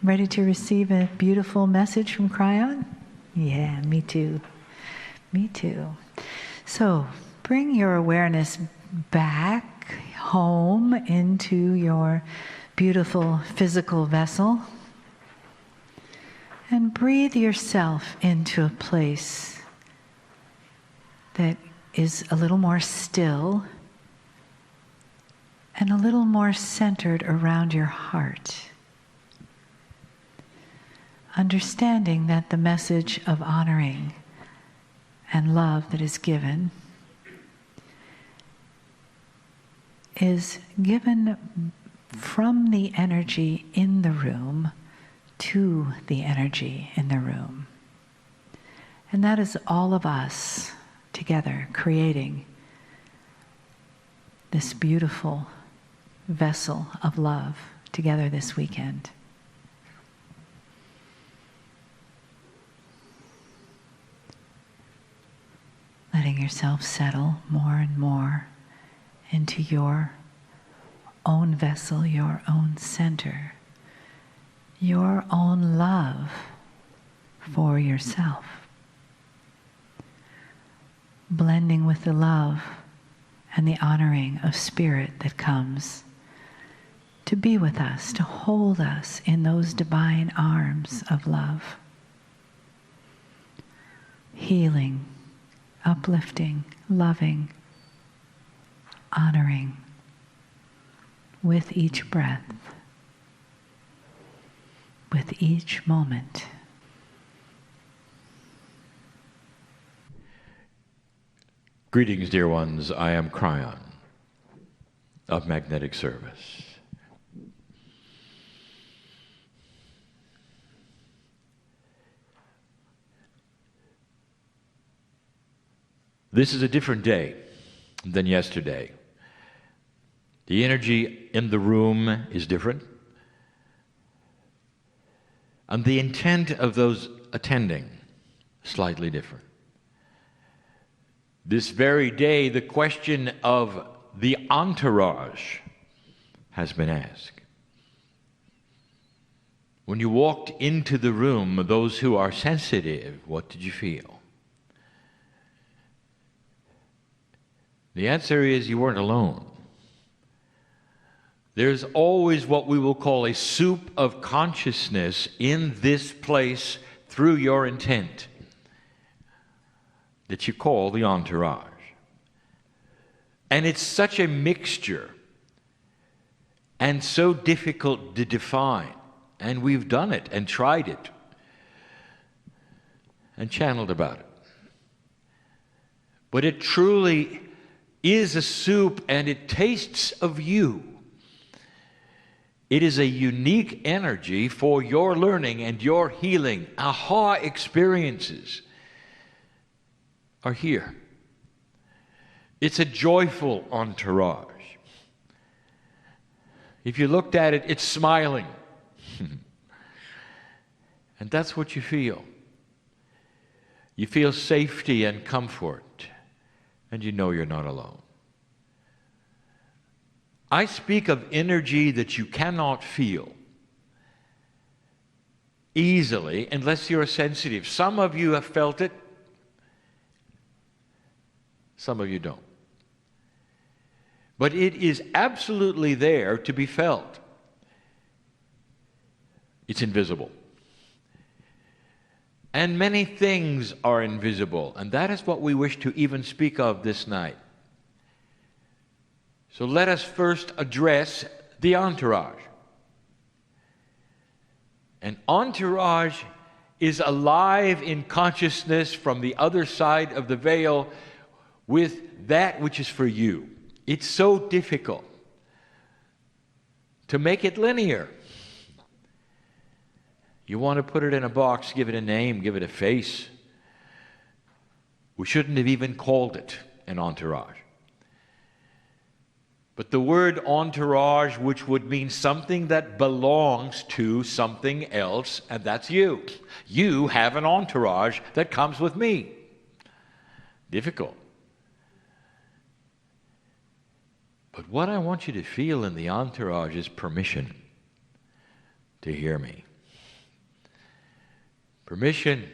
Ready to receive a beautiful message from Kryon? Yeah, me too. Me too. So bring your awareness back home into your beautiful physical vessel and breathe yourself into a place that is a little more still and a little more centered around your heart. Understanding that the message of honoring and love that is given is given from the energy in the room to the energy in the room. And that is all of us together creating this beautiful vessel of love together this weekend. Letting yourself settle more and more into your own vessel, your own center, your own love for yourself. Blending with the love and the honoring of spirit that comes to be with us, to hold us in those divine arms of love. Healing, uplifting, loving, honoring with each breath, with each moment. Greetings, dear ones. I am Kryon of Magnetic Service. This is a different day than yesterday. The energy in the room is different. And the intent of those attending, slightly different. This very day, the question of the entourage has been asked. When you walked into the room, those who are sensitive, what did you feel? The answer is you weren't alone. There's always what we will call a soup of consciousness in this place through your intent that you call the entourage. And it's such a mixture and so difficult to define. And we've done it and tried it and channeled about it. But it truly is a soup and it tastes of you. It is a unique energy for your learning and your healing. Aha experiences are here. It's a joyful entourage. If you looked at it, it's smiling. And that's what you feel. You feel safety and comfort. And you know you're not alone. I speak of energy that you cannot feel easily unless you're sensitive. Some of you have felt it. Some of you don't. But it is absolutely there to be felt. It's invisible. And many things are invisible, and that is what we wish to even speak of this night. So let us first address the entourage. An entourage is alive in consciousness from the other side of the veil with that which is for you. It's so difficult to make it linear. You want to put it in a box, give it a name, give it a face. We shouldn't have even called it an entourage. But the word entourage, which would mean something that belongs to something else, and that's you. You have an entourage that comes with me. Difficult. But what I want you to feel in the entourage is permission to hear me. Permission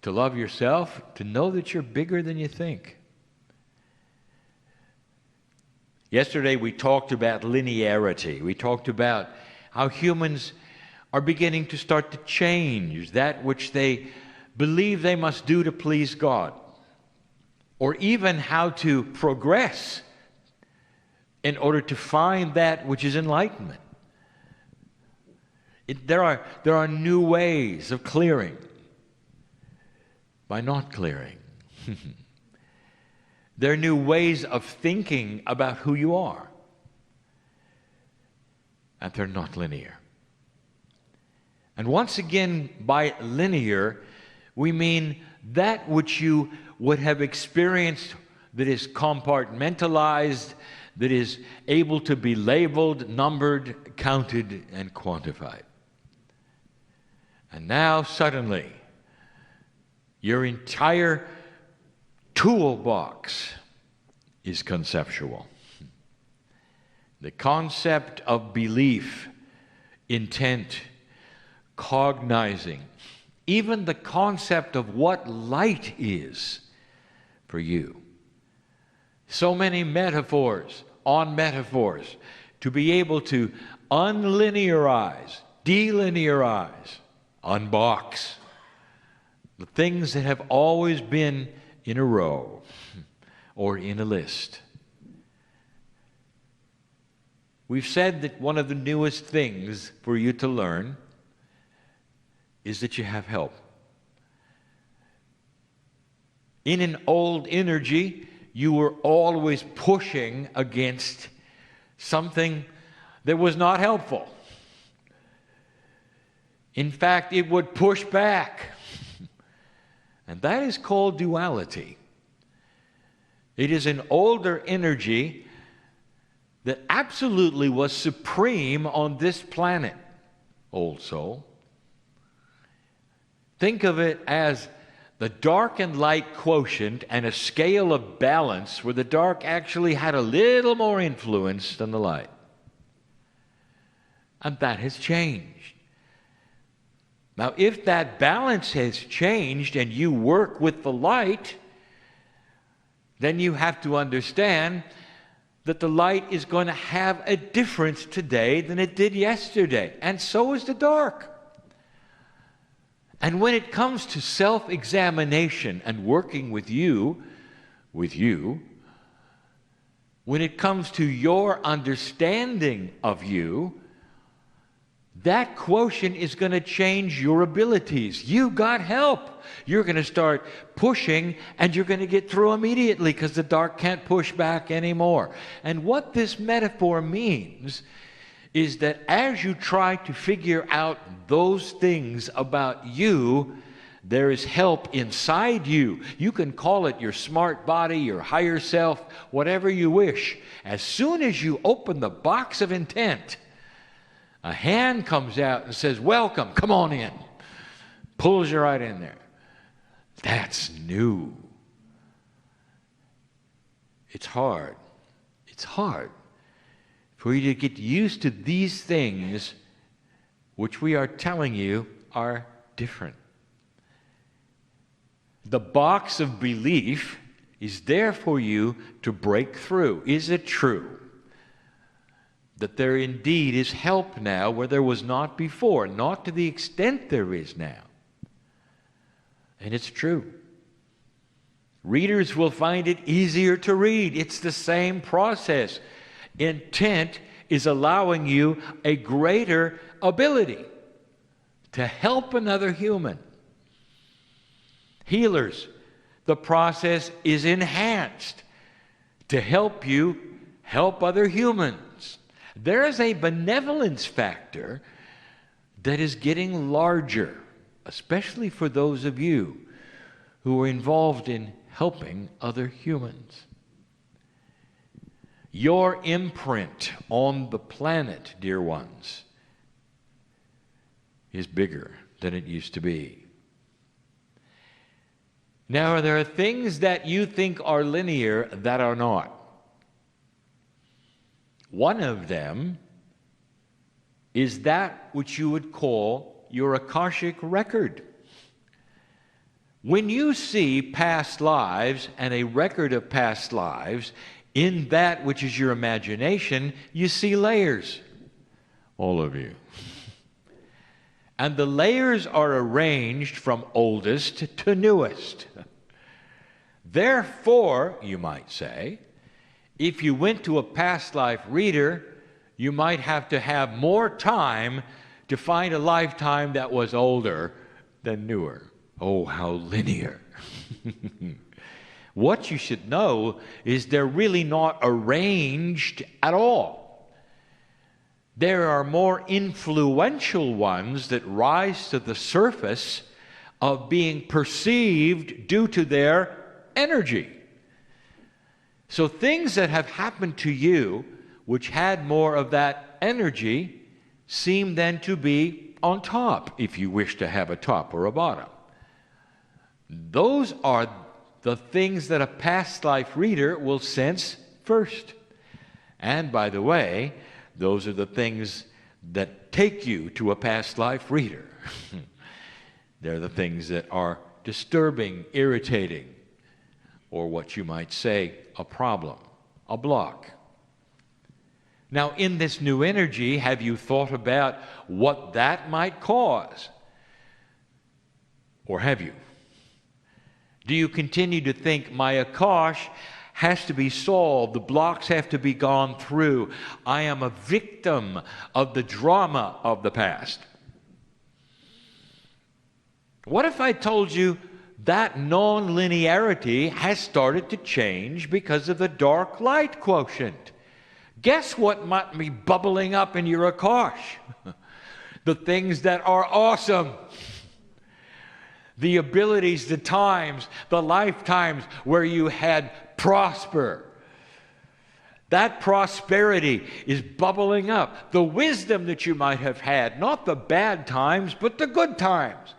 to love yourself, to know that you're bigger than you think. Yesterday we talked about linearity. We talked about how humans are beginning to start to change that which they believe they must do to please God, or even how to progress in order to find that which is enlightenment. There are new ways of clearing by not clearing. There are new ways of thinking about who you are, and they're not linear. And once again, by linear, we mean that which you would have experienced that is compartmentalized, that is able to be labeled, numbered, counted, and quantified. And now suddenly, your entire toolbox is conceptual. The concept of belief, intent, cognizing, even the concept of what light is for you. So many metaphors on metaphors to be able to unlinearize, delinearize, unbox the things that have always been in a row or in a list. We've said that one of the newest things for you to learn is that you have help. In an old energy, you were always pushing against something that was not helpful. In fact, it would push back. And that is called duality. It is an older energy that absolutely was supreme on this planet, old soul. Think of it as the dark and light quotient and a scale of balance where the dark actually had a little more influence than the light. And that has changed. Now, if that balance has changed and you work with the light, then you have to understand that the light is going to have a difference today than it did yesterday. And so is the dark. And when it comes to self-examination and working with you, when it comes to your understanding of you, that quotient is going to change your abilities. You got help. You're going to start pushing, and you're going to get through immediately because the dark can't push back anymore. And what this metaphor means is that as you try to figure out those things about you, there is help inside you. You can call it your smart body, your higher self, whatever you wish. As soon as you open the box of intent, a hand comes out and says, "Welcome, come on in." Pulls you right in there. That's new. It's hard. It's hard for you to get used to these things which we are telling you are different. The box of belief is there for you to break through. Is it true that there indeed is help now where there was not before? Not to the extent there is now. And it's true. Readers will find it easier to read. It's the same process. Intent is allowing you a greater ability to help another human. Healers, the process is enhanced to help you help other humans. There is a benevolence factor that is getting larger, especially for those of you who are involved in helping other humans. Your imprint on the planet, dear ones, is bigger than it used to be. Now, there are things that you think are linear that are not. One of them is that which you would call your Akashic record. When you see past lives and a record of past lives, in that which is your imagination, you see layers. All of you. And the layers are arranged from oldest to newest. Therefore, you might say, if you went to a past life reader, you might have to have more time to find a lifetime that was older than newer. Oh, how linear. What you should know is they're really not arranged at all. There are more influential ones that rise to the surface of being perceived due to their energy. So things that have happened to you, which had more of that energy, seem then to be on top, if you wish to have a top or a bottom. Those are the things that a past life reader will sense first. And by the way, those are the things that take you to a past life reader. They're the things that are disturbing, irritating, or what you might say, a problem, a block. Now, in this new energy, have you thought about what that might cause? Or have you? Do you continue to think, my Akash has to be solved, the blocks have to be gone through, I am a victim of the drama of the past? What if I told you that non-linearity has started to change because of the dark light quotient? Guess what might be bubbling up in your Akash? The things that are awesome. The abilities, the times, the lifetimes where you had prosper. That prosperity is bubbling up. The wisdom that you might have had, not the bad times, but the good times.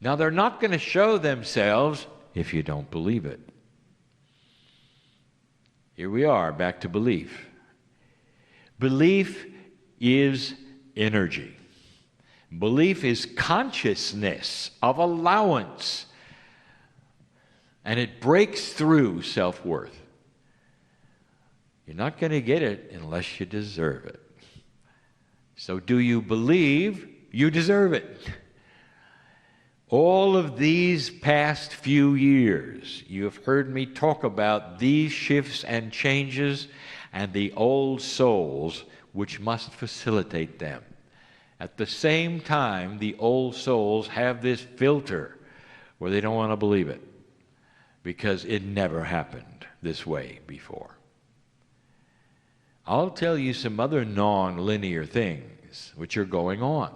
Now, they're not going to show themselves if you don't believe it. Here we are, back to belief. Belief is energy. Belief is consciousness of allowance, and it breaks through self-worth. You're not going to get it unless you deserve it. So do you believe you deserve it? All of these past few years, you have heard me talk about these shifts and changes and the old souls which must facilitate them. At the same time, the old souls have this filter where they don't want to believe it because it never happened this way before. I'll tell you some other non-linear things which are going on.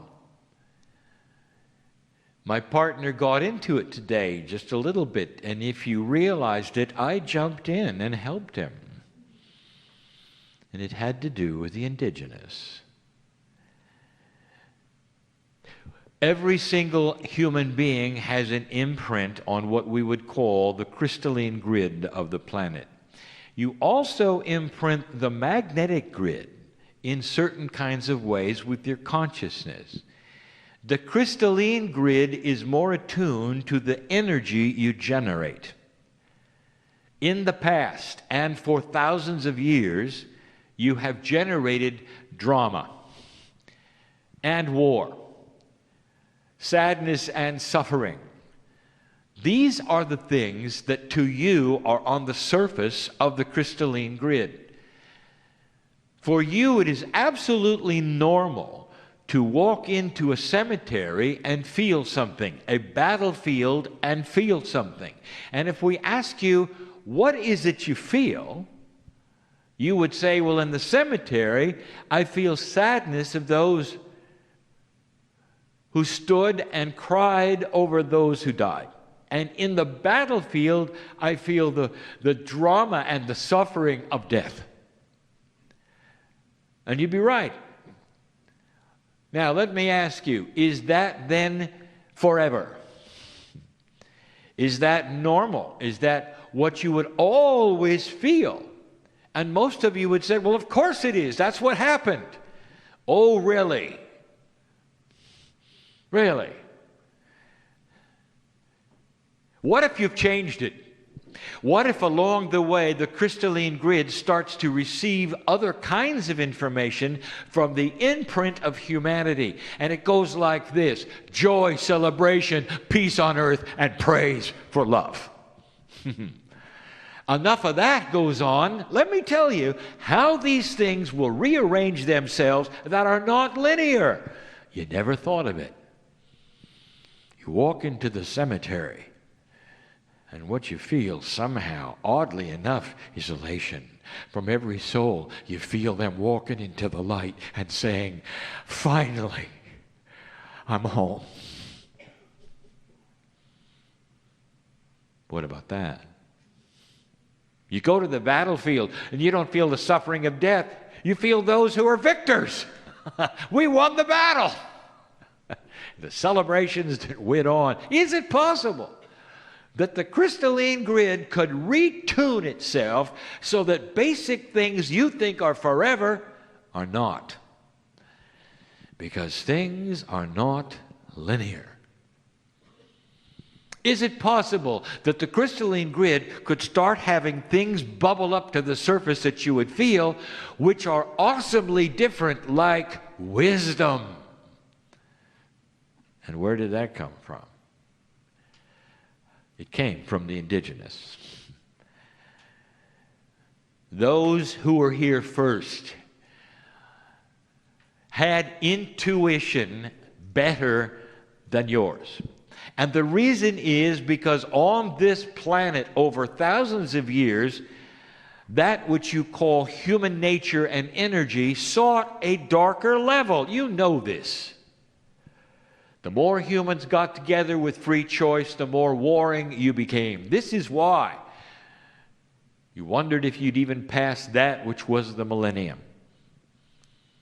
My partner got into it today just a little bit, and if you realized it, I jumped in and helped him. And it had to do with the indigenous. Every single human being has an imprint on what we would call the crystalline grid of the planet. You also imprint the magnetic grid in certain kinds of ways with your consciousness. The crystalline grid is more attuned to the energy you generate. In the past and for thousands of years, you have generated drama and war, sadness and suffering. These are the things that to you are on the surface of the crystalline grid. For you, it is absolutely normal to walk into a cemetery and feel something, a battlefield and feel something. And if we ask you, what is it you feel? You would say, well, in the cemetery, I feel sadness of those who stood and cried over those who died. And in the battlefield, I feel the drama and the suffering of death. And you'd be right. Now, let me ask you, is that then forever? Is that normal? Is that what you would always feel? And most of you would say, well, of course it is. That's what happened. Oh, really? Really? What if you've changed it? What if along the way the crystalline grid starts to receive other kinds of information from the imprint of humanity? And it goes like this: joy, celebration, peace on earth, and praise for love. Enough of that goes on. Let me tell you how these things will rearrange themselves that are not linear. You never thought of it. You walk into the cemetery, and what you feel somehow, oddly enough, is elation. From every soul, you feel them walking into the light and saying, finally, I'm home. What about that? You go to the battlefield and you don't feel the suffering of death. You feel those who are victors. We won the battle. The celebrations that went on. Is it possible that the crystalline grid could retune itself so that basic things you think are forever are not? Because things are not linear. Is it possible that the crystalline grid could start having things bubble up to the surface that you would feel, which are awesomely different, like wisdom? And where did that come from? It came from the indigenous. Those who were here first had intuition better than yours. And the reason is because on this planet, over thousands of years, that which you call human nature and energy sought a darker level. You know this. The more humans got together with free choice, the more warring you became. This is why you wondered if you'd even pass that which was the millennium.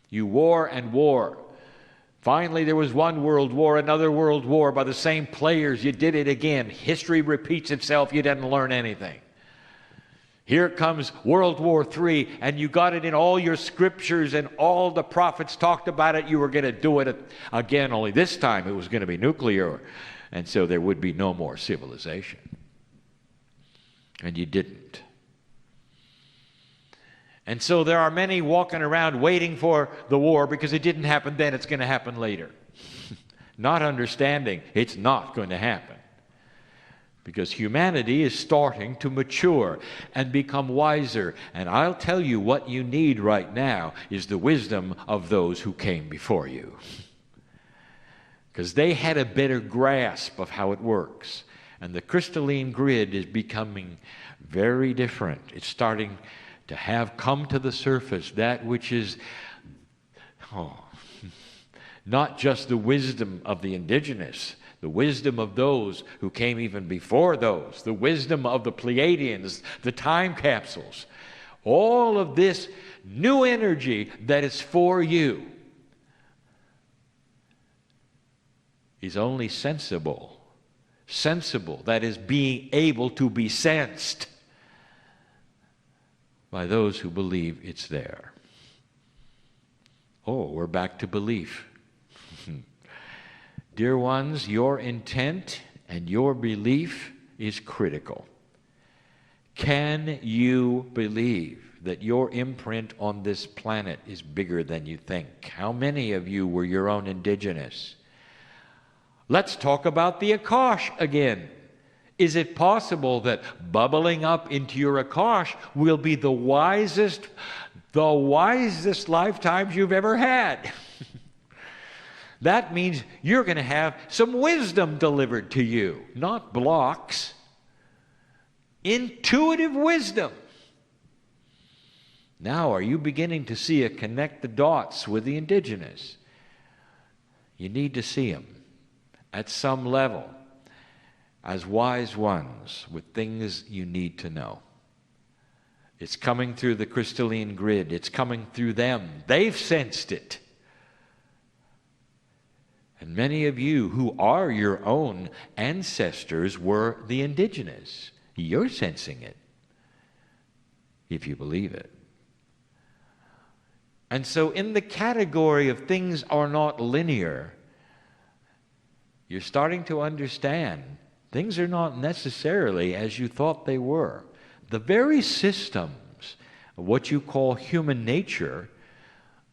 You war and war. Finally, there was one world war, another world war by the same players. You did it again. History repeats itself. You didn't learn anything. Here comes World War III, and you got it in all your scriptures, and all the prophets talked about it. You were going to do it again, only this time it was going to be nuclear, and so there would be no more civilization. And you didn't. And so there are many walking around waiting for the war because it didn't happen then, it's going to happen later. Not understanding it's not going to happen. Because humanity is starting to mature and become wiser. And I'll tell you what you need right now is the wisdom of those who came before you. Because they had a better grasp of how it works. And the crystalline grid is becoming very different. It's starting to have come to the surface that which is not just the wisdom of the indigenous, the wisdom of those who came even before those, the wisdom of the Pleiadians, the time capsules, all of this new energy that is for you is only sensible, that is being able to be sensed by those who believe it's there. Oh, we're back to belief. Dear ones, your intent and your belief is critical. Can you believe that your imprint on this planet is bigger than you think? How many of you were your own indigenous? Let's talk about the Akash again. Is it possible that bubbling up into your Akash will be the wisest lifetimes you've ever had? That means you're going to have some wisdom delivered to you, not blocks. Intuitive wisdom. Now, are you beginning to see it connect the dots with the indigenous? You need to see them at some level as wise ones with things you need to know. It's coming through the crystalline grid. It's coming through them. They've sensed it. And many of you who are your own ancestors were the indigenous. You're sensing it, if you believe it. And so in the category of things are not linear, you're starting to understand Things are not necessarily as you thought they were. The very systems of what you call human nature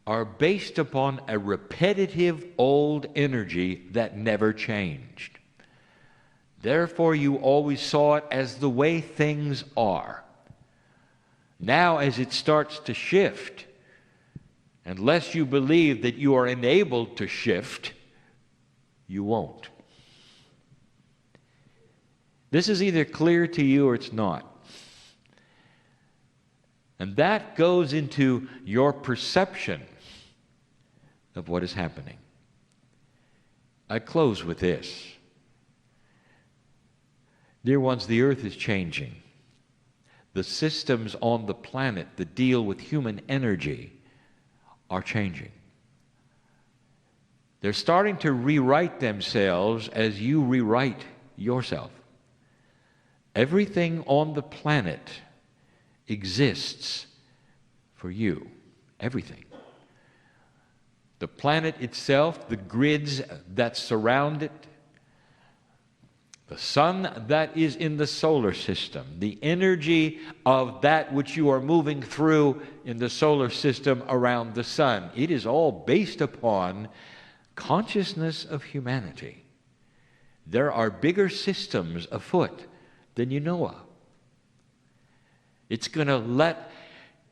are based upon a repetitive old energy that never changed. Therefore, you always saw it as the way things are. Now, as it starts to shift, unless you believe that you are enabled to shift, you won't. This is either clear to you or it's not. And that goes into your perception of what is happening. I close with this. Dear ones, the earth is changing. The systems on the planet that deal with human energy are changing. They're starting to rewrite themselves as you rewrite yourself. Everything on the planet exists for you. Everything. The planet itself, the grids that surround it, the sun that is in the solar system, the energy of that which you are moving through in the solar system around the sun, it is all based upon consciousness of humanity. There are bigger systems afoot than you know of. It's going to let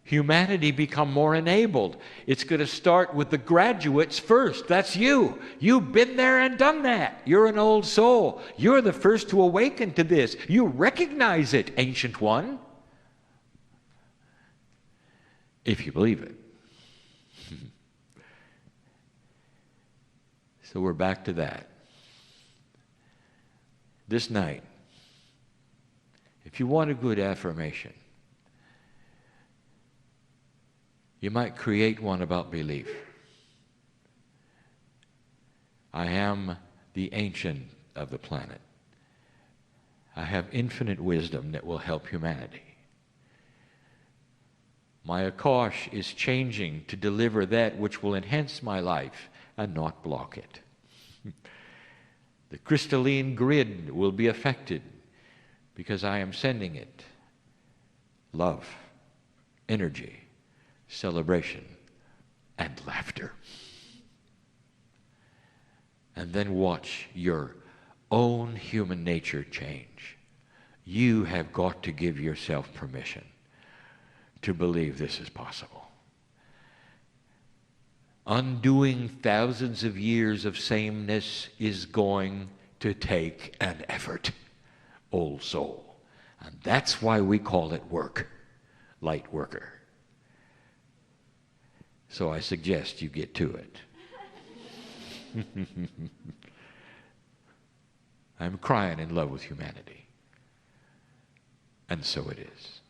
humanity become more enabled. It's going to start with the graduates first. That's you. You've been there and done that. You're an old soul. You're the first to awaken to this. You recognize it, Ancient One. If you believe it. So we're back to that. This night, if you want a good affirmation, you might create one about belief. I am the ancient of the planet. I have infinite wisdom that will help humanity. My Akash is changing to deliver that which will enhance my life and not block it. The crystalline grid will be affected because I am sending it love, energy, celebration, and laughter. And then watch your own human nature change. You have got to give yourself permission to believe this is possible. Undoing thousands of years of sameness is going to take an effort, old soul. And that's why we call it work, light worker. So I suggest you get to it. I'm crying in love with humanity. And so it is.